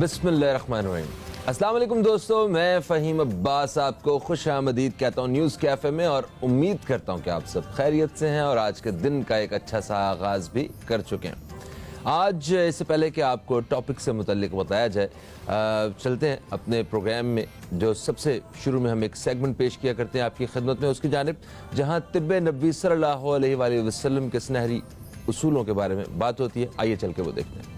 बिस्मिल्लाहिर्रहमानिर्रहीम। अस्सलाम वालेकुम दोस्तों, मैं फ़हीम अब्बास आपको खुश आमदीद कहता हूँ न्यूज़ कैफ़े में, और उम्मीद करता हूँ कि आप सब खैरियत से हैं और आज के दिन का एक अच्छा सा आगाज़ भी कर चुके हैं। आज इससे पहले कि आपको टॉपिक से मुतल्लिक बताया जाए, चलते हैं अपने प्रोग्राम में। जो सबसे शुरू में हम एक सेगमेंट पेश किया करते हैं आपकी खिदमत में, उसकी जानिब, जहाँ तिब्बे नबी सल्लल्लाहु अलैहि वसल्लम के सुनहरी उसूलों के बारे में बात होती है। आइए चल के वो देखते हैं।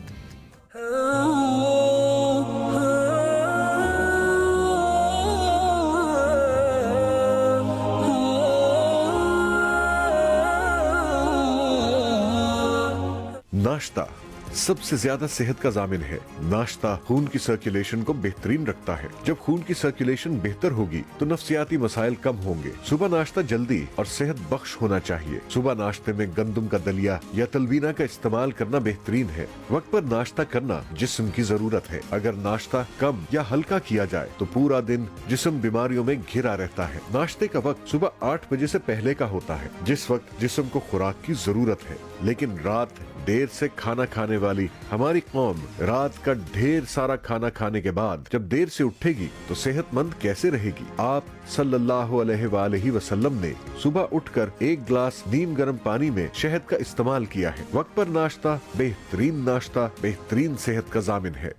नाश्ता सबसे ज्यादा सेहत का जामिन है। नाश्ता खून की सर्कुलेशन को बेहतरीन रखता है। जब खून की सर्कुलेशन बेहतर होगी तो नफ्सियाती मसाइल कम होंगे। सुबह नाश्ता जल्दी और सेहत बख्श होना चाहिए। सुबह नाश्ते में गंदम का दलिया या तलवीना का इस्तेमाल करना बेहतरीन है। वक्त पर नाश्ता करना जिस्म की जरूरत है। अगर नाश्ता कम या हल्का किया जाए तो पूरा दिन जिस्म बीमारियों में घिरा रहता है। नाश्ते का वक्त सुबह 8 बजे से पहले का होता है, जिस वक्त जिस्म को खुराक की जरूरत है। लेकिन रात देर से खाना खाने वाली हमारी कौम रात का ढेर सारा खाना खाने के बाद जब देर से उठेगी तो सेहतमंद कैसे रहेगी। आप सल्लल्लाहु अलैहि वसल्लम ने सुबह उठकर 1 गिलास नीम गर्म पानी में शहद का इस्तेमाल किया है। वक्त पर नाश्ता बेहतरीन सेहत का जामिन है।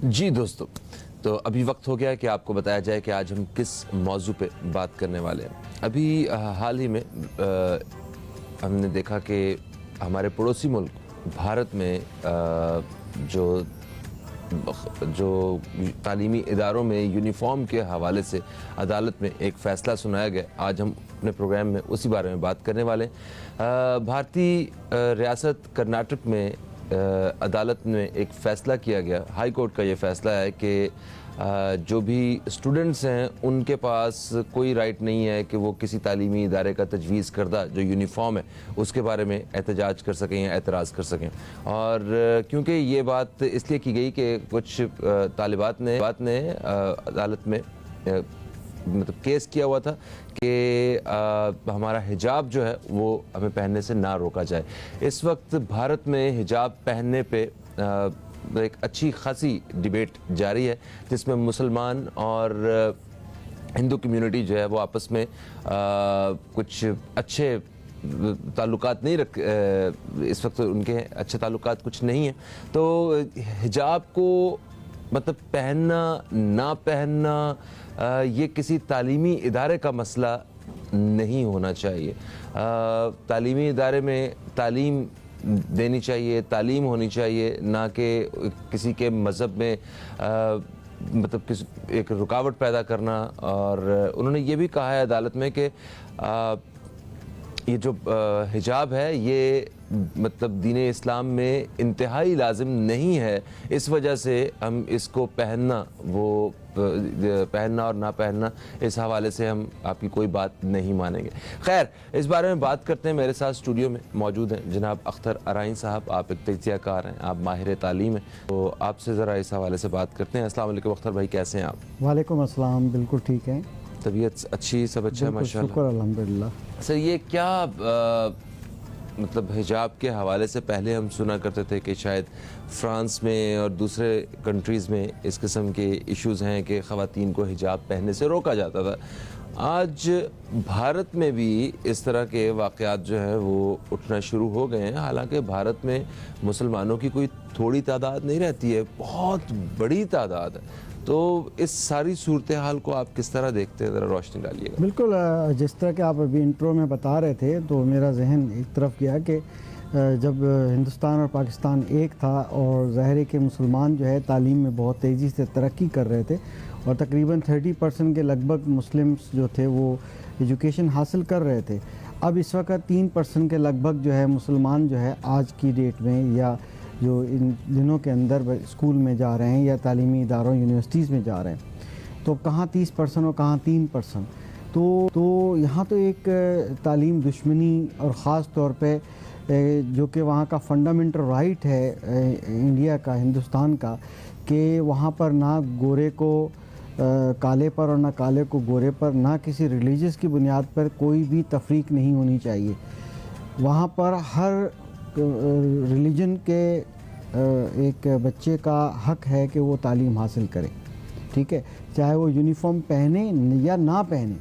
जी दोस्तों, तो अभी वक्त हो गया है कि आपको बताया जाए कि आज हम किस मौजू पे बात करने वाले हैं। अभी हाल ही में हमने देखा कि हमारे पड़ोसी मुल्क भारत में जो तालीमी इदारों में यूनिफॉर्म के हवाले से अदालत में एक फ़ैसला सुनाया गया। आज हम अपने प्रोग्राम में उसी बारे में बात करने वाले हैं। भारतीय रियासत कर्नाटक में अदालत में एक फ़ैसला किया गया। हाई कोर्ट का ये फ़ैसला है कि जो भी स्टूडेंट्स हैं उनके पास कोई राइट नहीं है कि वो किसी तालीमी इदारे का तजवीज़ करदा जो यूनिफॉर्म है उसके बारे में एहतजाज कर सकें या एतराज़ कर सकें। और क्योंकि ये बात इसलिए की गई कि कुछ तालिबात ने अदालत में मतलब केस किया हुआ था कि हमारा हिजाब जो है वो हमें पहनने से ना रोका जाए। इस वक्त भारत में हिजाब पहनने पे एक अच्छी खासी डिबेट जारी है, जिसमें मुसलमान और हिंदू कम्युनिटी जो है वो आपस में कुछ अच्छे ताल्लुकात नहीं इस वक्त उनके अच्छे ताल्लुकात कुछ नहीं है। तो हिजाब को मतलब पहनना ना पहनना ये किसी तालीमी इदारे का मसला नहीं होना चाहिए। तालीमी इदारे में तालीम देनी चाहिए, तालीम होनी चाहिए, ना कि किसी के मज़हब में मतलब एक रुकावट पैदा करना। और उन्होंने ये भी कहा है अदालत में कि ये जो हिजाब है ये मतलब दीन इस्लाम में इंतहाई लाजिम नहीं है। इस वजह से हम इसको पहनना और ना पहनना इस हवाले से हम आपकी कोई बात नहीं मानेंगे। खैर, इस बारे में बात करते हैं। मेरे साथ स्टूडियो में मौजूद हैं जनाब अख्तर अराइन साहब। आप एक तज्ज़ियाकार हैं, आप माहिर तालीम हैं, तो आपसे ज़रा इस हवाले से बात करते हैं। अस्सलाम वालेकुम अख्तर भाई, कैसे हैं आप? वालेकुम अस्सलाम, बिल्कुल ठीक है। तबीयत अच्छी, सब अच्छा है माशाल्लाह? शुक्र अल्हम्दुलिल्लाह। सर, ये क्या मतलब हिजाब के हवाले से पहले हम सुना करते थे कि शायद फ्रांस में और दूसरे कंट्रीज़ में इस किस्म के इश्यूज़ हैं कि ख़वातीन को हिजाब पहनने से रोका जाता था। आज भारत में भी इस तरह के वाक़यात जो हैं वो उठना शुरू हो गए हैं। हालांकि भारत में मुसलमानों की कोई थोड़ी तादाद नहीं रहती है, बहुत बड़ी तादाद है। तो इस सारी सूरत हाल को आप किस तरह देखते हैं, ज़रा रोशनी डालिएगा। बिल्कुल, जिस तरह के आप अभी इंट्रो में बता रहे थे तो मेरा जहन एक तरफ गया कि जब हिंदुस्तान और पाकिस्तान एक था और ज़ाहिर है कि मुसलमान जो है तालीम में बहुत तेज़ी से तरक्की कर रहे थे और तकरीबन 30% के लगभग मुस्लिम्स जो थे वो एजुकेशन हासिल कर रहे थे। अब इस वक्त 3% के लगभग जो है मुसलमान जो है आज की डेट में या जो इन दिनों के अंदर स्कूल में जा रहे हैं या तालीमी इदारों यूनिवर्सिटीज़ में जा रहे हैं। तो कहाँ 30% और कहाँ 3%। तो यहाँ तो एक तालीम दुश्मनी और ख़ास तौर पे जो कि वहाँ का फंडामेंटल राइट है इंडिया का, हिंदुस्तान का, कि वहाँ पर ना गोरे को काले पर और ना काले को गोरे पर, ना किसी रिलीजियस की बुनियाद पर कोई भी तफरीक नहीं होनी चाहिए। वहाँ पर हर रिलीजन के एक बच्चे का हक है कि वो तालीम हासिल करे, ठीक है, चाहे वो यूनिफॉर्म पहने या ना पहने।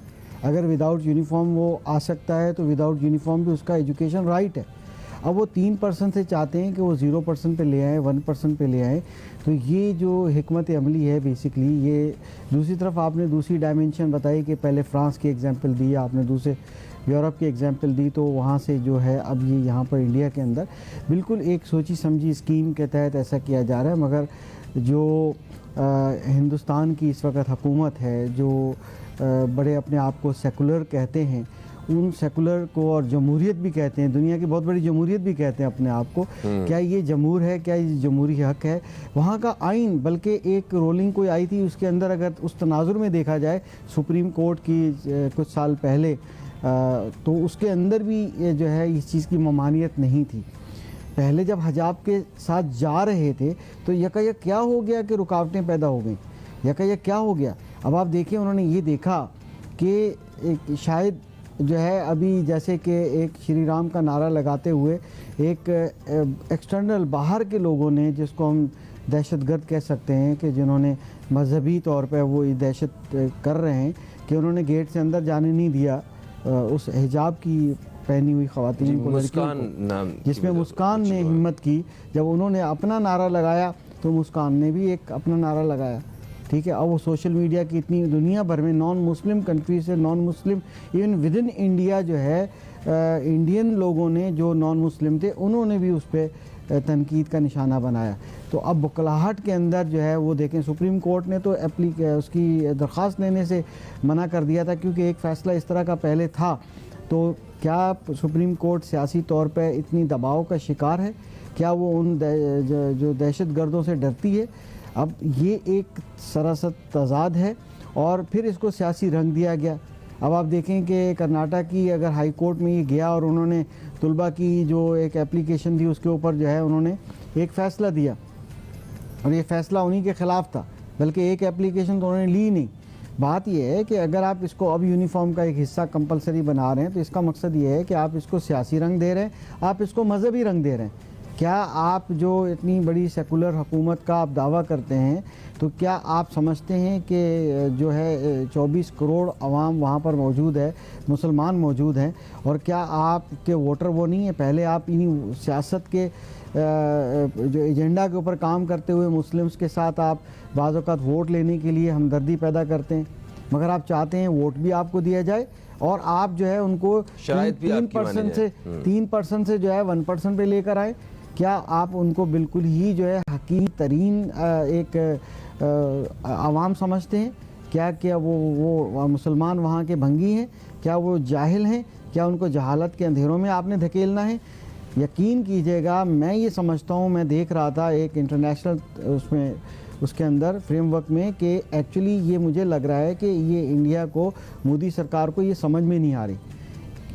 अगर विदाउट यूनिफॉर्म वो आ सकता है तो विदाउट यूनिफॉर्म भी उसका एजुकेशन राइट है। अब वो 3% से चाहते हैं कि वो 0% पे ले आए, 1% पे ले आए। तो ये जो हिकमत अमली है बेसिकली ये। दूसरी तरफ आपने दूसरी डायमेंशन बताई कि पहले फ्रांस की एग्जांपल दी, आपने दूसरे यूरोप की एग्जांपल दी, तो वहाँ से जो है अब ये यहाँ पर इंडिया के अंदर बिल्कुल एक सोची समझी स्कीम के तहत ऐसा किया जा रहा है। मगर जो हिंदुस्तान की इस वक्त हुकूमत है, जो बड़े अपने आप को सेकुलर कहते हैं, उन सेकुलर को और जमहूरियत भी कहते हैं, दुनिया की बहुत बड़ी जमहूरियत भी कहते हैं अपने आप को, क्या ये जमहूर है, क्या ये जमहूरी हक है? वहाँ का आइन, बल्कि एक रोलिंग कोई आई थी उसके अंदर अगर उस तनाजुर में देखा जाए सुप्रीम कोर्ट की कुछ साल पहले, तो उसके अंदर भी ये जो है इस चीज़ की ममानियत नहीं थी। पहले जब हिजाब के साथ जा रहे थे तो यकायक क्या हो गया कि रुकावटें पैदा हो गई, यकायक क्या हो गया। अब आप देखिए उन्होंने ये देखा कि शायद जो है अभी जैसे कि एक श्री राम का नारा लगाते हुए एक एक्सटर्नल बाहर के लोगों ने, जिसको हम दहशतगर्द कह सकते हैं, कि जिन्होंने मजहबी तौर पर वो ये दहशत कर रहे हैं कि उन्होंने गेट से अंदर जाने नहीं दिया उस हिजाब की पहनी हुई ख़वातीन को, लड़कियों को, जिसमें मुस्कान ने हिम्मत की। जब उन्होंने अपना नारा लगाया तो मुस्कान ने भी एक अपना नारा लगाया, ठीक है। अब वो सोशल मीडिया की इतनी दुनिया भर में नॉन मुस्लिम कंट्री से, non Muslim even with in India जो है इंडियन लोगों ने जो नॉन मुस्लिम थे उन्होंने भी उस पर तनकीद का निशाना बनाया। तो अब बुकलाहट के अंदर जो है वो देखें, सुप्रीम कोर्ट ने तो उसकी दरख्वास्त लेने से मना कर दिया था, क्योंकि एक फ़ैसला इस तरह का पहले था। तो क्या सुप्रीम कोर्ट सियासी तौर पर इतनी दबाव का शिकार है? क्या वो उन जो दहशत गर्दों से डरती है? अब ये एक सरासर तजाद है और फिर इसको सियासी रंग दिया गया। अब आप देखें कि कर्नाटक की अगर हाई कोर्ट में ये गया और उन्होंने तुलबा की जो एक एप्लीकेशन थी उसके ऊपर जो है उन्होंने एक फ़ैसला दिया, और ये फ़ैसला उन्हीं के ख़िलाफ़ था, बल्कि एक एप्लीकेशन तो उन्होंने ली नहीं। बात यह है कि अगर आप इसको अब यूनिफॉर्म का एक हिस्सा कंपलसरी बना रहे हैं तो इसका मकसद ये है कि आप इसको सियासी रंग दे रहे हैं, आप इसको मजहबी रंग दे रहे हैं। क्या आप जो इतनी बड़ी सेकुलर हुकूमत का आप दावा करते हैं, तो क्या आप समझते हैं कि जो है 24 करोड़ अवाम वहाँ पर मौजूद है, मुसलमान मौजूद हैं, और क्या आपके वोटर वो नहीं है? पहले आप इन्हीं सियासत के जो एजेंडा के ऊपर काम करते हुए मुस्लिम्स के साथ आप बाज़ औक़ात वोट लेने के लिए हमदर्दी पैदा करते हैं, मगर आप चाहते हैं वोट भी आपको दिया जाए और आप जो है उनको 3% से जो है 1% पे लेकर आए। क्या आप उनको बिल्कुल ही जो है हकीम तरीन एक आवाम समझते हैं? क्या वो मुसलमान वहाँ के भंगी हैं? क्या वो जाहिल हैं? क्या उनको जहालत के अंधेरों में आपने धकेलना है? यकीन कीजिएगा, मैं ये समझता हूँ, मैं देख रहा था एक इंटरनेशनल उसके अंदर फ्रेमवर्क में, कि एक्चुअली ये मुझे लग रहा है कि ये इंडिया को, मोदी सरकार को ये समझ में नहीं आ रही।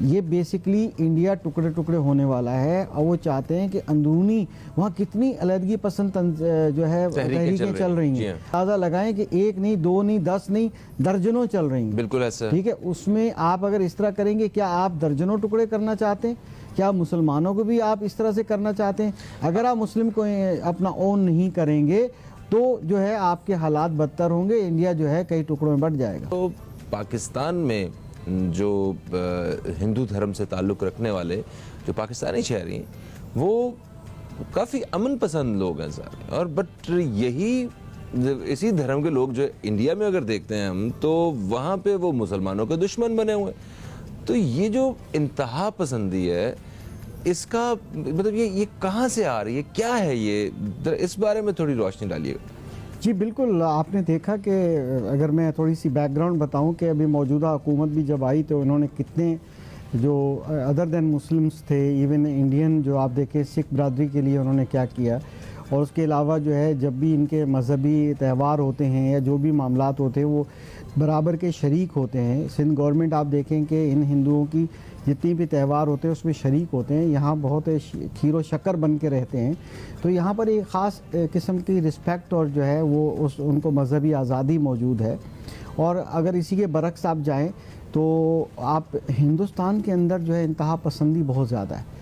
ये बेसिकली इंडिया टुकड़े टुकड़े होने वाला है और वो चाहते हैं कि अंदरूनी वहाँ कितनी अलहदगी पसंद जो है तहरीकें चल रही हैं। अंदाजा लगाएं कि 1 नहीं, 2 नहीं, 10 नहीं, दर्जनों चल रही हैं। बिल्कुल ऐसा, ठीक है। उसमें आप अगर इस तरह करेंगे, क्या आप दर्जनों टुकड़े करना चाहते हैं? क्या मुसलमानों को भी आप इस तरह से करना चाहते हैं? अगर आप मुस्लिम को अपना ओन नहीं करेंगे तो जो है आपके हालात बदतर होंगे, इंडिया जो है कई टुकड़ों में बंट जाएगा। तो पाकिस्तान में जो हिंदू धर्म से ताल्लुक़ रखने वाले जो पाकिस्तानी शहरी हैं वो काफ़ी अमन पसंद लोग हैं सारे, और बट इसी धर्म के लोग जो इंडिया में अगर देखते हैं हम, तो वहाँ पे वो मुसलमानों के दुश्मन बने हुए हैं। तो ये जो इंतहा पसंदी है, इसका मतलब ये कहाँ से आ रही है, क्या है ये? इस बारे में थोड़ी रोशनी डालिएगा। जी बिल्कुल, आपने देखा कि अगर मैं थोड़ी सी बैकग्राउंड बताऊं कि अभी मौजूदा हुकूमत भी जब आई तो इन्होंने कितने जो अदर देन मुस्लिम्स थे, इवन इंडियन जो आप देखें सिख बरादरी के लिए उन्होंने क्या किया, और उसके अलावा जो है जब भी इनके मजहबी त्यौहार होते हैं या जो भी मामलात होते हैं वो बराबर के शरीक होते हैं। सिंध गवर्नमेंट आप देखें कि इन हिंदुओं की जितनी भी त्यौहार होते हैं उसमें शरीक होते हैं। यहाँ बहुत खीर व शक्कर बन के रहते हैं। तो यहाँ पर एक ख़ास किस्म की रिस्पेक्ट और जो है वो उनको मजहबी आज़ादी मौजूद है। और अगर इसी के बरक्स आप जाएँ तो आप हिंदुस्तान के अंदर जो है इंतहा पसंदी बहुत ज़्यादा है।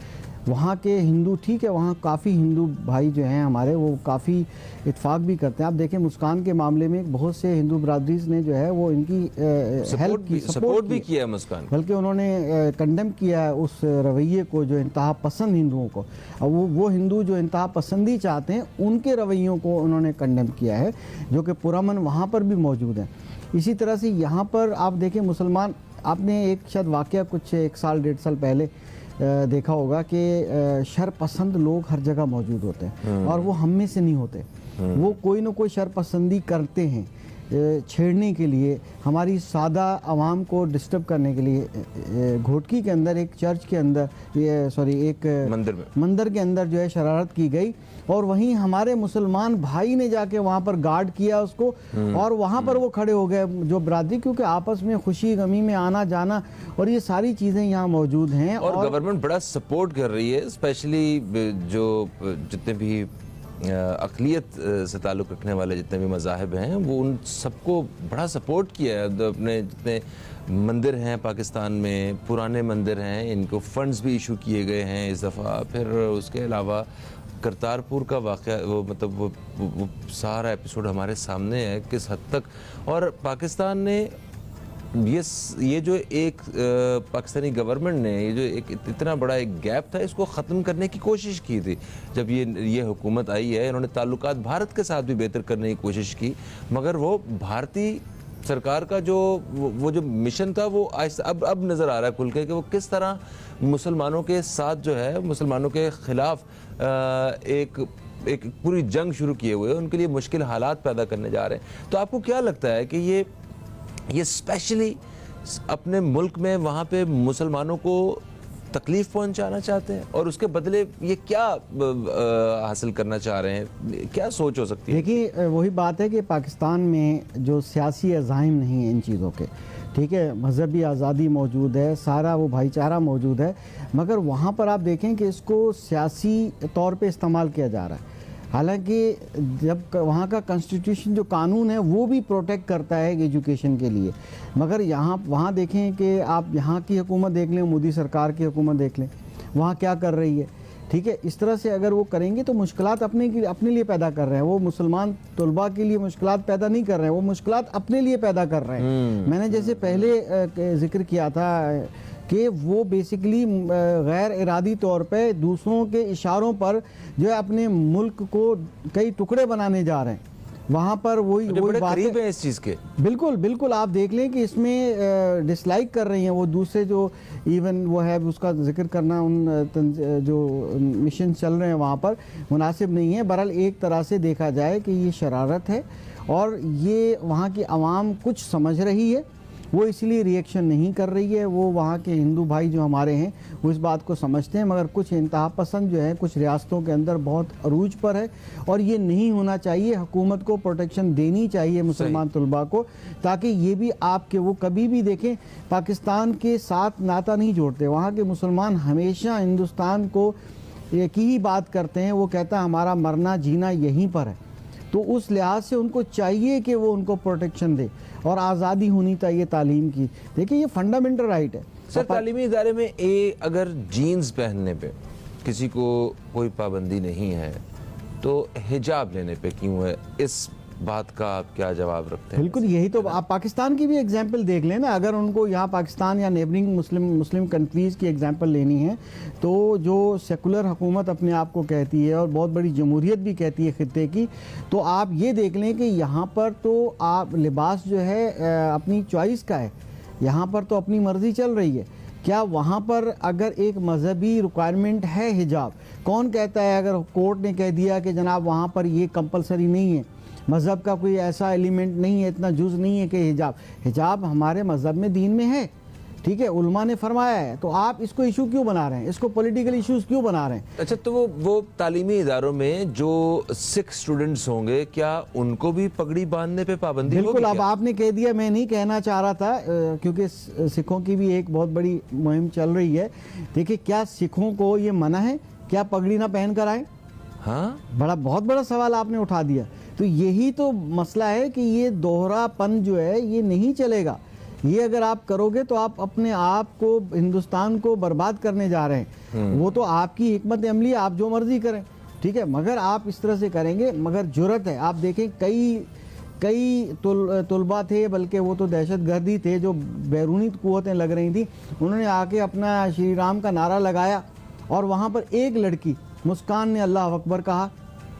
वहाँ के हिंदू, ठीक है, वहाँ काफ़ी हिंदू भाई जो हैं हमारे, वो काफ़ी इत्फाक भी करते हैं। आप देखें मुस्कान के मामले में बहुत से हिंदू बरादरीज ने जो है वो इनकी हेल्प की, सपोर्ट भी किया है मुस्कान, बल्कि उन्होंने कंडेम किया है उस रवैये को जो इंतहा पसंद हिंदुओं को। और वो हिंदू जो इंतहा पसंदी चाहते हैं उनके रवैयों को उन्होंने कंडेम किया है, जो कि पुरअमन वहाँ पर भी मौजूद है। इसी तरह से यहाँ पर आप देखें मुसलमान, आपने एक शायद वाक़या कुछ 1 साल 1.5 साल पहले देखा होगा कि शर पसंद लोग हर जगह मौजूद होते हैं और वो हम में से नहीं होते। वो कोई ना कोई शर पसंदी करते हैं छेड़ने के लिए, हमारी सादा आवाम को डिस्टर्ब करने के लिए। घोटकी के अंदर एक चर्च के अंदर एक मंदिर के अंदर जो है शरारत की गई और वहीं हमारे मुसलमान भाई ने जाके वहाँ पर गार्ड किया उसको और वहाँ पर वो खड़े हो गए जो बरादरी, क्योंकि आपस में खुशी गमी में आना जाना और ये सारी चीज़ें यहाँ मौजूद हैं। और गवर्नमेंट बड़ा सपोर्ट कर रही है, स्पेशली जो जितने भी अक़लियत से ताल्लुक़ रखने वाले जितने भी मज़ाहिब हैं वो उन सबको बड़ा सपोर्ट किया है। अपने जितने मंदिर हैं पाकिस्तान में, पुराने मंदिर हैं, इनको फ़ंड्स भी इशू किए गए हैं इस दफ़ा। फिर उसके अलावा करतारपुर का वाक़या, वो मतलब वो सारा एपिसोड हमारे सामने है किस हद तक। और पाकिस्तान ने ये जो एक पाकिस्तानी गवर्नमेंट ने ये जो एक इतना बड़ा एक गैप था इसको ख़त्म करने की कोशिश की थी। जब ये हुकूमत आई है, इन्होंने ताल्लुकात भारत के साथ भी बेहतर करने की कोशिश की, मगर वो भारतीय सरकार का वो जो मिशन था वो अब नज़र आ रहा है खुल के कि वो किस तरह मुसलमानों के साथ जो है, मुसलमानों के ख़िलाफ़ एक पूरी जंग शुरू किए हुए, उनके लिए मुश्किल हालात पैदा करने जा रहे हैं। तो आपको क्या लगता है कि ये स्पेशली अपने मुल्क में वहाँ पे मुसलमानों को तकलीफ़ पहुँचाना चाहते हैं और उसके बदले ये क्या हासिल करना चाह रहे हैं, क्या सोच हो सकती है? देखिए वही बात है कि पाकिस्तान में जो सियासी अज़ाइम नहीं है इन चीज़ों के, ठीक है, मजहबी आज़ादी मौजूद है, सारा वो भाईचारा मौजूद है, मगर वहाँ पर आप देखें कि इसको सियासी तौर पे इस्तेमाल किया जा रहा है। हालांकि जब वहाँ का कॉन्स्टिट्यूशन जो कानून है वो भी प्रोटेक्ट करता है एजुकेशन के लिए, मगर वहाँ देखें कि आप यहाँ की हुकूमत देख लें, मोदी सरकार की हुकूमत देख लें, वहाँ क्या कर रही है, ठीक है। इस तरह से अगर वो करेंगे तो मुश्किलात अपने लिए पैदा कर रहे हैं। वो मुसलमान तलबा के लिए मुश्किलात पैदा नहीं कर रहे हैं, वो मुश्किलात अपने लिए पैदा कर रहे हैं। मैंने जैसे पहले जिक्र किया था कि वो बेसिकली गैर इरादी तौर पे दूसरों के इशारों पर जो है अपने मुल्क को कई टुकड़े बनाने जा रहे हैं। वहाँ पर वही बात है इस चीज़ के। बिल्कुल बिल्कुल आप देख लें कि इसमें डिसलाइक कर रही हैं वो दूसरे जो इवन वो है उसका जिक्र करना, उन जो मिशन चल रहे हैं वहाँ पर मुनासिब नहीं है। बहरहाल एक तरह से देखा जाए कि ये शरारत है और ये वहाँ की आवाम कुछ समझ रही है, वो इसलिए रिएक्शन नहीं कर रही है। वो वहाँ के हिंदू भाई जो हमारे हैं वो इस बात को समझते हैं, मगर कुछ इंतहा पसंद जो है कुछ रियासतों के अंदर बहुत अरूज पर है और ये नहीं होना चाहिए। हुकूमत को प्रोटेक्शन देनी चाहिए मुसलमान तलबा को, ताकि ये भी आपके वो कभी भी देखें पाकिस्तान के साथ नाता नहीं जोड़ते। वहाँ के मुसलमान हमेशा हिंदुस्तान को एक ही बात करते हैं, वो कहता है हमारा मरना जीना यहीं पर है। तो उस लिहाज से उनको चाहिए कि वो उनको प्रोटेक्शन दे और आज़ादी होनी चाहिए तालीम की। देखिए ये फंडामेंटल राइट है। सर तालीमी इदारे में अगर जीन्स पहनने पे किसी को कोई पाबंदी नहीं है तो हिजाब लेने पे क्यों है? इस बात का आप क्या जवाब रखते हैं? बिल्कुल यही तो आप पाकिस्तान की भी एग्जांपल देख लें ना। अगर उनको यहाँ पाकिस्तान या नेबरिंग मुस्लिम कंट्रीज़ की एग्जांपल लेनी है तो जो सेकुलर हुकूमत अपने आप को कहती है और बहुत बड़ी जमहूरियत भी कहती है खित्ते की, तो आप ये देख लें कि यहाँ पर तो आप लिबास जो है अपनी चॉइस का है, यहाँ पर तो अपनी मर्ज़ी चल रही है। क्या वहाँ पर अगर एक मजहबी रिक्वायरमेंट है हिजाब, कौन कहता है अगर कोर्ट ने कह दिया कि जनाब वहाँ पर ये कंपलसरी नहीं है, मज़हब का कोई ऐसा एलिमेंट नहीं है, इतना जुज़ नहीं है कि हिजाब हमारे मज़हब में दीन में है ठीक है, उलमा ने फरमाया है, तो आप इसको इशू क्यों बना रहे हैं, इसको पॉलिटिकल इश्यूज क्यों बना रहे हैं? अच्छा, तो वो तालीमी इदारों में जो सिख स्टूडेंट्स होंगे, क्या उनको भी पगड़ी बांधने पे पाबंदी होगी? बिल्कुल, अब आपने कह दिया, मैं नहीं कहना चाह रहा था, क्योंकि सिखों की भी एक बहुत बड़ी मुहिम चल रही है। देखिए, क्या सिखों को ये मना है क्या पगड़ी ना पहन कर आए? हाँ, बहुत बड़ा सवाल आपने उठा दिया। तो यही तो मसला है कि ये दोहरापन जो है ये नहीं चलेगा। ये अगर आप करोगे तो आप अपने आप को, हिंदुस्तान को बर्बाद करने जा रहे हैं। वो तो आपकी हिकमत अमली, आप जो मर्जी करें, ठीक है, मगर आप इस तरह से करेंगे, मगर जुर्रत है। आप देखें, कई तुलबा थे, बल्कि वो तो दहशतगर्दी थे, जो बैरूनी कुव्वतें लग रही थी, उन्होंने आके अपना श्री राम का नारा लगाया और वहाँ पर एक लड़की मुस्कान ने अल्लाह अकबर कहा।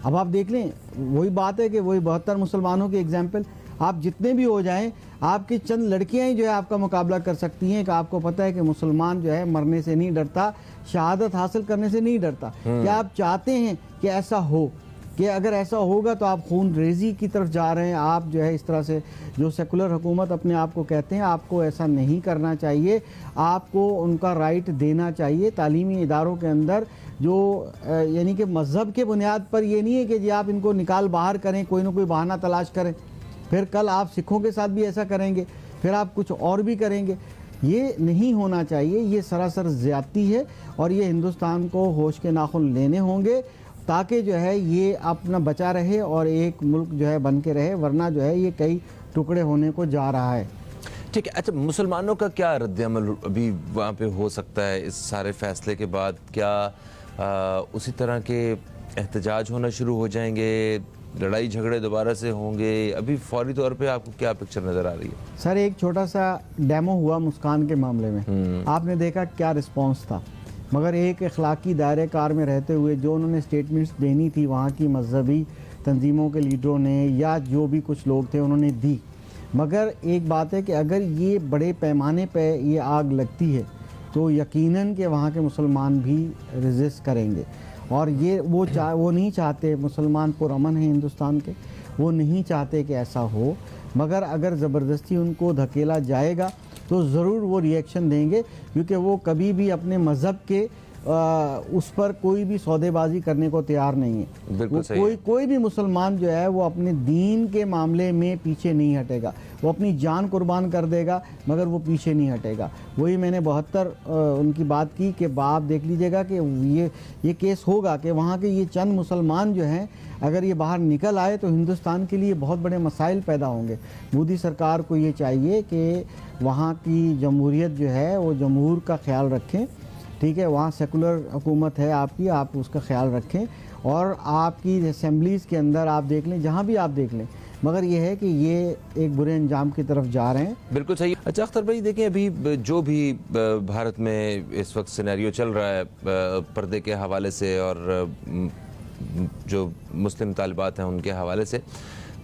अब आप देख लें, वही बात है कि वही 72 मुसलमानों की एग्जाम्पल, आप जितने भी हो जाएं, आपकी चंद लड़कियां ही जो है आपका मुकाबला कर सकती हैं। कि आपको पता है कि मुसलमान जो है मरने से नहीं डरता, शहादत हासिल करने से नहीं डरता। क्या आप चाहते हैं कि ऐसा हो? कि अगर ऐसा होगा तो आप खून रेजी की तरफ जा रहे हैं। आप जो है इस तरह से, जो सेकुलर हुकूमत अपने आप को कहते हैं, आपको ऐसा नहीं करना चाहिए। आपको उनका राइट देना चाहिए। तालीमी इदारों के अंदर जो यानी कि मज़हब के बुनियाद पर ये नहीं है कि जी आप इनको निकाल बाहर करें, कोई ना कोई बहाना तलाश करें, फिर कल आप सिखों के साथ भी ऐसा करेंगे, फिर आप कुछ और भी करेंगे। ये नहीं होना चाहिए। ये सरासर ज़्यादती है और ये हिंदुस्तान को होश के नाखून लेने होंगे, ताकि जो है ये अपना बचा रहे और एक मुल्क जो है बन के रहे, वरना जो है ये कई टुकड़े होने को जा रहा है। ठीक है। अच्छा, मुसलमानों का क्या रद्द-ए-अमल अभी वहाँ पे हो सकता है इस सारे फैसले के बाद? क्या उसी तरह के एहतजाज होना शुरू हो जाएंगे, लड़ाई झगड़े दोबारा से होंगे? अभी फौरी तौर पे आपको क्या पिक्चर नज़र आ रही है? सर, एक छोटा सा डेमो हुआ मुस्कान के मामले में, आपने देखा क्या रिस्पॉन्स था। मगर एक अखलाकी दायरे कार में रहते हुए जो उन्होंने स्टेटमेंट्स देनी थी वहाँ की मजहबी तंजीमों के लीडरों ने या जो भी कुछ लोग थे उन्होंने दी। मगर एक बात है कि अगर ये बड़े पैमाने पे ये आग लगती है तो यकीनन कि वहाँ के मुसलमान भी रेजिस्ट करेंगे। और ये वो नहीं चाहते, मुसलमान पुरअमन हैं हिंदुस्तान के, वो नहीं चाहते कि ऐसा हो। मगर अगर ज़बरदस्ती उनको धकेला जाएगा तो ज़रूर वो रिएक्शन देंगे, क्योंकि वो कभी भी अपने मज़हब के उस पर कोई भी सौदेबाजी करने को तैयार नहीं है। बिल्कुल सही है। कोई भी मुसलमान जो है वो अपने दीन के मामले में पीछे नहीं हटेगा। वो अपनी जान कुर्बान कर देगा मगर वो पीछे नहीं हटेगा। वही मैंने 72 उनकी बात की कि आप देख लीजिएगा कि ये केस होगा कि वहाँ के ये चंद मुसलमान जो हैं अगर ये बाहर निकल आए तो हिंदुस्तान के लिए बहुत बड़े मसाइल पैदा होंगे। मोदी सरकार को ये चाहिए कि वहाँ की जमहूरियत जो है वो जमहूर का ख्याल रखें, ठीक है, वहाँ सेकुलर हुकूमत है आपकी, आप उसका ख्याल रखें। और आपकी असेंबलीज़ के अंदर आप देख लें, जहाँ भी आप देख लें, मगर ये है कि ये एक बुरे अंजाम की तरफ जा रहे हैं। बिल्कुल सही। अच्छा अख्तर भाई, देखें अभी जो भी भारत में इस वक्त सिनेरियो चल रहा है पर्दे के हवाले से और जो मुस्लिम तालिबात हैं उनके हवाले से,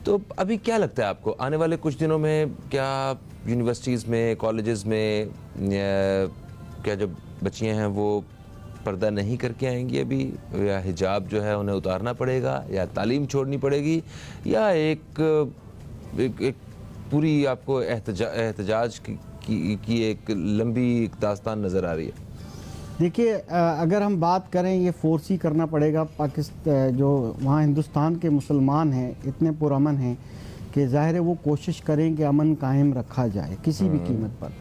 तो अभी क्या लगता है आपको आने वाले कुछ दिनों में क्या यूनिवर्सिटीज़ में, कॉलेजेस में क्या जो बच्चियां हैं वो पर्दा नहीं करके आएंगी अभी, या हिजाब जो है उन्हें उतारना पड़ेगा, या तालीम छोड़नी पड़ेगी, या एक पूरी आपको एहतजाज की एक लंबी दास्तान नज़र आ रही है? देखिए, अगर हम बात करें, ये फोर्स ही करना पड़ेगा। पाकिस्तान जो वहाँ हिंदुस्तान के मुसलमान हैं इतने पुरअमन हैं कि ज़ाहिर है वो कोशिश करें कि अमन कायम रखा जाए किसी भी कीमत पर।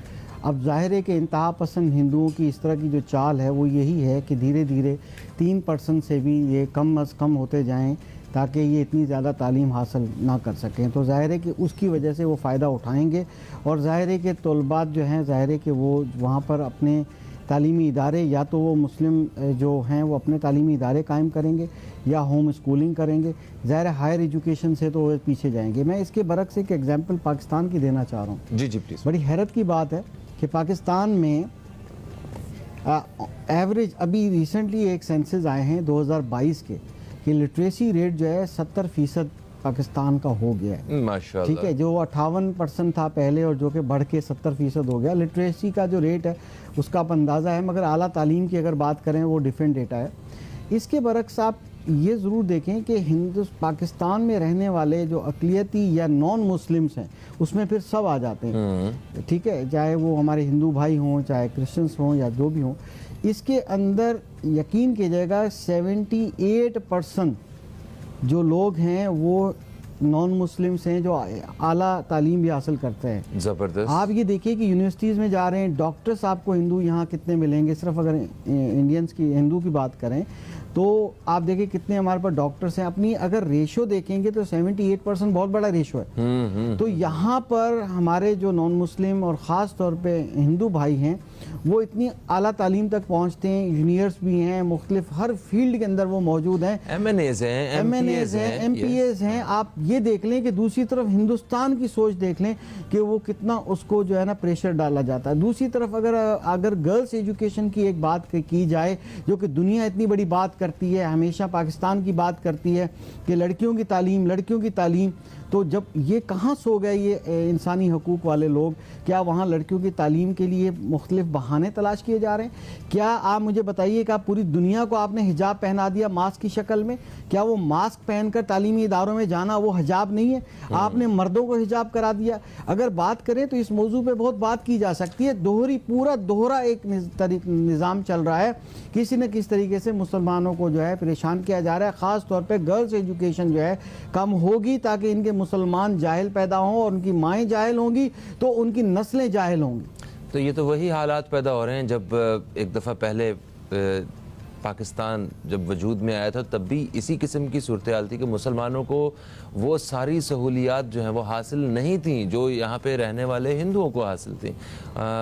अब ज़ाहिर है कि इंतहा पसंद हिंदुओं की इस तरह की जो चाल है वो यही है कि धीरे धीरे 3% से भी ये कम अज़ कम होते जाएं ताकि ये इतनी ज़्यादा तालीम हासिल ना कर सकें। तो ज़ाहिर है कि उसकी वजह से वो फ़ायदा उठाएंगे। और ज़ाहिर है कि तलबात जो हैं, ज़ाहिर है कि वो वहाँ पर अपने तालीमी इदारे, या तो वो मुस्लिम जो हैं वो अपने तालीमी इदारे कायम करेंगे या होम स्कूलिंग करेंगे। ज़ाहिर है हायर एजुकेशन से तो वो पीछे जाएंगे। मैं इसके बरक्स एक एग्जांपल पाकिस्तान की देना चाह रहा हूँ। जी जी प्लीज़। बड़ी हैरत की बात है कि पाकिस्तान में एवरेज, अभी रिसेंटली एक सेंसस आए हैं 2022 के, कि लिटरेसी रेट जो है 70% पाकिस्तान का हो गया है। माशाल्लाह। ठीक है, जो 58% था पहले और जो कि बढ़ के 70% हो गया। लिटरेसी का जो रेट है उसका आप अंदाज़ा है, मगर आला तालीम की अगर बात करें वो डिफरेंट डेटा है। इसके बरक्स आप ये ज़रूर देखें कि पाकिस्तान में रहने वाले जो अक़लियती या नॉन मुस्लिम्स हैं उसमें फिर सब आ जाते हैं, ठीक है, चाहे वो हमारे हिंदू भाई हों, चाहे क्रिश्चियंस हों या जो भी हों। इसके अंदर यकीन कीजिएगा 78% जो लोग हैं वो नॉन मुस्लिम्स हैं जो आला तालीम भी हासिल करते हैं। ज़बरदस्त। आप ये देखिए कि यूनिवर्सिटीज़ में जा रहे हैं, डॉक्टर्स आपको हिंदू यहाँ कितने मिलेंगे, सिर्फ अगर इंडियंस की हिंदू की बात करें तो आप देखिए कितने हमारे पास डॉक्टर्स हैं। अपनी अगर रेशो देखेंगे तो 78% बहुत बड़ा रेशो है। तो यहाँ पर हमारे जो नॉन मुस्लिम और ख़ास तौर पे हिंदू भाई हैं वो इतनी आला तालीम तक पहुँचते हैं, इंजीनियर्स भी हैं, मुख्तलिफ हर फील्ड के अंदर वो मौजूद हैं, MNAs हैं, MPAs हैं। आप ये देख लें कि दूसरी तरफ हिंदुस्तान की सोच देख लें कि वो कितना उसको जो है ना प्रेशर डाला जाता है। दूसरी तरफ अगर गर्ल्स एजुकेशन की एक बात की जाए, जो कि दुनिया इतनी बड़ी बात करती है, हमेशा पाकिस्तान की बात करती है कि लड़कियों की तालीम, तो जब ये कहाँ सो गए ये इंसानी हकूक़ वाले लोग? क्या वहाँ लड़कियों की तालीम के लिए मुख्तलिफ बहाने तलाश किए जा रहे हैं? क्या आप मुझे बताइए कि पूरी दुनिया को आपने हिजाब पहना दिया मास्क की शक्ल में? क्या वो मास्क पहनकर तालीमी इदारों में जाना वो हिजाब नहीं है? आपने मर्दों को हिजाब करा दिया। अगर बात करें तो इस मौजू पे बहुत बात की जा सकती है। दोहरा एक निज़ाम चल रहा है, किसी न किसी तरीके से मुसलमानों को जो है परेशान किया जा रहा है। ख़ास तौर पर गर्ल्स एजुकेशन जो है कम होगी ताकि इनके मुसलमान जाहिल पैदा हों, और उनकी माएँ जाहिल होंगी तो उनकी नस्लें जाहिल होंगी। तो ये तो वही हालात पैदा हो रहे हैं जब एक दफ़ा पहले पाकिस्तान जब वजूद में आया था तब भी इसी किस्म की सूरत हाल थी कि मुसलमानों को वो सारी सहूलियात जो हैं वो हासिल नहीं थी जो यहाँ पे रहने वाले हिंदुओं को हासिल थी।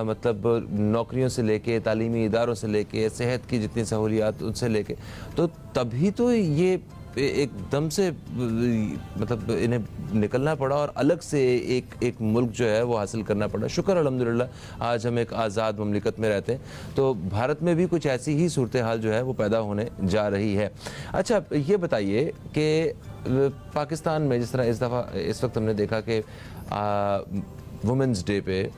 मतलब नौकरियों से लेके, तालीमी इदारों से लेके, सेहत की जितनी सहूलियात उनसे लेके, तो तभी तो ये एकदम से मतलब इन्हें निकलना पड़ा और अलग से एक मुल्क जो है वो हासिल करना पड़ा। शुक्र अल्हम्दुलिल्लाह आज हम एक आज़ाद ममलिकत में रहते हैं। तो भारत में भी कुछ ऐसी ही सूरत हाल जो है वो पैदा होने जा रही है। अच्छा, ये बताइए कि पाकिस्तान में जिस तरह इस वक्त हमने देखा कि वुमेंस डे पे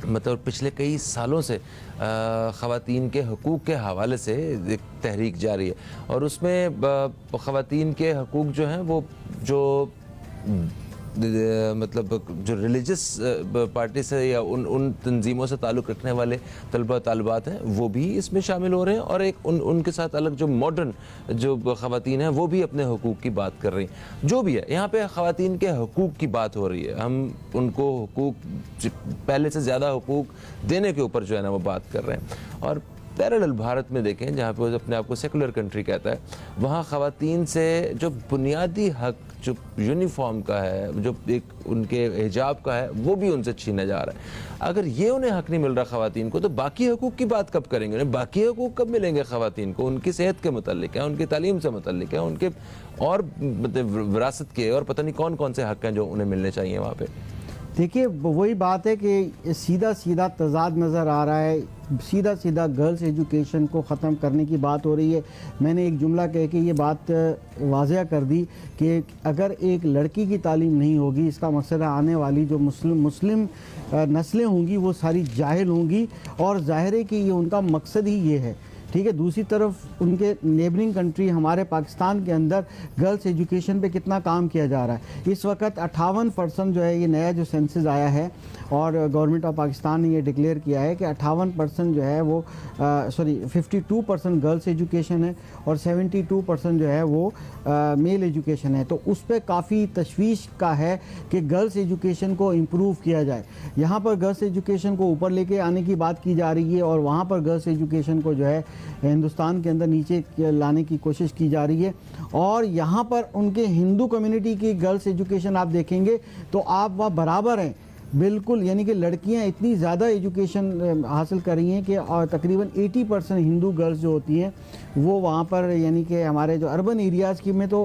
मतलब पिछले कई सालों से ख़वातीन के हकूक़ के हवाले से एक तहरीक जारी है, और उसमें ख़वातीन के हकूक़ जो हैं वो जो मतलब जो रिलीजियस पार्टी से या उन तंजीमों से ताल्लुक़ रखने वाले तलबा तालिबात हैं वो भी इसमें शामिल हो रहे हैं, और एक उनके साथ अलग जो मॉडर्न जो ख़वातीन हैं वो भी अपने हकूक़ की बात कर रही हैं। जो भी है यहाँ पे ख़वातीन के हकूक़ की बात हो रही है, हम उनको हकूक़ पहले से ज़्यादा हकूक़ देने के ऊपर जो है ना वो बात कर रहे हैं। और पैरेलल भारत में देखें जहाँ पे वो अपने आप को सेकुलर कंट्री कहता है, वहाँ ख़वातीन से जो बुनियादी हक जो यूनिफॉर्म का है, जो एक उनके हिजाब का है, वो भी उनसे छीना जा रहा है। अगर ये उन्हें हक नहीं मिल रहा ख़वातीन को, तो बाकी हकूक़ की बात कब करेंगे? उन्हें बाकी हकूक़ कब मिलेंगे ख़वातीन को? उनकी सेहत के मुतल्लिक है, उनकी तालीम से मुतल्लिक है, उनके और मतलब विरासत के और पता नहीं कौन कौन से हक हैं जो उन्हें मिलने चाहिए वहाँ पर। देखिए वही बात है कि सीधा तज़ाद नज़र आ रहा है, सीधा गर्ल्स एजुकेशन को ख़त्म करने की बात हो रही है। मैंने एक जुमला कह के ये बात वाज़ह कर दी कि अगर एक लड़की की तालीम नहीं होगी, इसका मकसद है आने वाली जो मुस्लिम नस्लें होंगी वो सारी जाहिल होंगी, और ज़ाहिर है कि ये उनका मकसद ही ये है। ठीक है, दूसरी तरफ उनके नेबरिंग कंट्री हमारे पाकिस्तान के अंदर गर्ल्स एजुकेशन पे कितना काम किया जा रहा है। इस वक्त 58% जो है, ये नया जो सेंसस आया है और गवर्नमेंट ऑफ पाकिस्तान ने ये डिक्लेयर किया है कि 58% जो है वो 52% गर्ल्स एजुकेशन है और 72% जो है वो मेल एजुकेशन है। तो उस पर काफ़ी तशवीश का है कि गर्ल्स एजुकेशन को इम्प्रूव किया जाए। यहाँ पर गर्ल्स एजुकेशन को ऊपर लेके आने की बात की जा रही है और वहाँ पर गर्ल्स एजुकेशन को जो है हिंदुस्तान के अंदर नीचे लाने की कोशिश की जा रही है। और यहाँ पर उनके हिंदू कम्युनिटी की गर्ल्स एजुकेशन आप देखेंगे तो आप वह बराबर हैं बिल्कुल, यानी कि लड़कियां इतनी ज़्यादा एजुकेशन हासिल कर रही हैं कि और तकरीबन 80% हिंदू गर्ल्स जो होती हैं वो वहाँ पर, यानी कि हमारे जो अर्बन एरियाज़ की में तो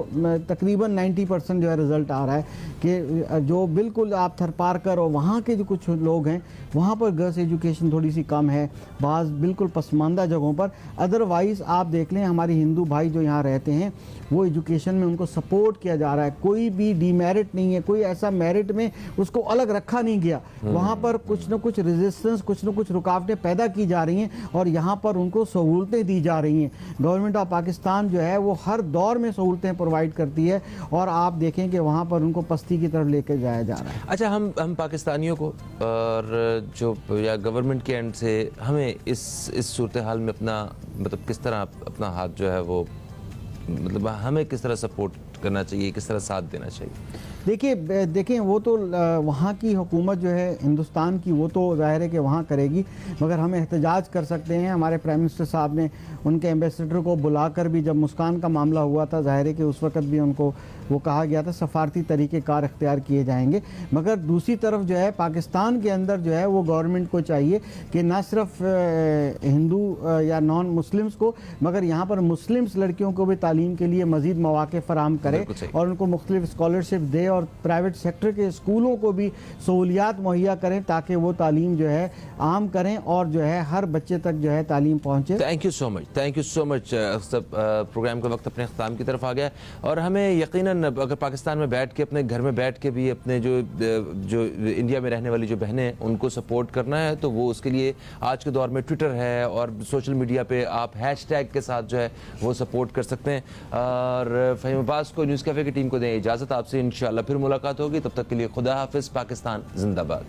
तकरीबन 90% जो है रिज़ल्ट आ रहा है कि जो बिल्कुल आप थरपारकर और वहाँ के जो कुछ लोग हैं वहाँ पर गर्ल्स एजुकेशन थोड़ी सी कम है, बाज़ बिल्कुल पसमानदा जगहों पर। अदरवाइज़ आप देख लें हमारे हिंदू भाई जो यहाँ रहते हैं वो एजुकेशन में उनको सपोर्ट किया जा रहा है, कोई भी डीमेरिट नहीं है, कोई ऐसा मेरिट में उसको अलग रखा नहीं नहीं गया, वहाँ पर कुछ न कुछ रेजिस्टेंस, कुछ न कुछ रुकावटें पैदा की जा रही हैं और यहाँ पर उनको सहूलतें दी जा रही हैं। गवर्नमेंट ऑफ पाकिस्तान जो है वो हर दौर में सहूलतें प्रोवाइड करती है और आप देखें कि वहाँ पर उनको पस्ती की तरफ लेकर जाया जा रहा है। अच्छा, हम पाकिस्तानियों को और जो या गवर्नमेंट के एंड से हमें इस सूरत हाल में अपना मतलब किस तरह अपना हाथ जो है वो मतलब हमें किस तरह सपोर्ट करना चाहिए, किस तरह साथ देना चाहिए? देखिए वो तो वहाँ की हुकूमत जो है हिंदुस्तान की, वो तो जाहिर है कि वहाँ करेगी, मगर हम एहतजाज कर सकते हैं। हमारे प्राइम मिनिस्टर साहब ने उनके एम्बेसडर को बुलाकर भी, जब मुस्कान का मामला हुआ था, जाहिर है कि उस वक्त भी उनको वो कहा गया था सफारती तरीके कार इख्तियार किए जाएंगे। मगर दूसरी तरफ जो है पाकिस्तान के अंदर जो है वो गवर्नमेंट को चाहिए कि ना सिर्फ हिंदू या नॉन मुस्लिम्स को, मगर यहाँ पर मुस्लिम्स लड़कियों को भी तालीम के लिए मज़ीद मौक़े फराहम करे और उनको मुख्तलिफ स्कॉलरशिप दे और प्राइवेट सेक्टर के स्कूलों को भी सहूलियात मुहैया करें ताकि वो तालीम जो है आम करें और जो है हर बच्चे तक जो है तालीम पहुँचे। Thank you so much. सब प्रोग्राम का वक्त अपने अख्ताम की तरफ आ गया और हमें यकीनन अगर पाकिस्तान में बैठ के अपने घर में बैठ के भी अपने जो इंडिया में रहने वाली जो बहनें हैं उनको सपोर्ट करना है तो वो उसके लिए आज के दौर में ट्विटर है और सोशल मीडिया पे आप हैशटैग के साथ जो है वो सपोर्ट कर सकते हैं। और फ़हीम अब्बास को, न्यूज़ कैफ़े की टीम को दें इजाज़त। आपसे इंशाल्लाह फिर मुलाकात होगी, तब तक के लिए खुदा हाफिज़। पाकिस्तान जिंदाबाद।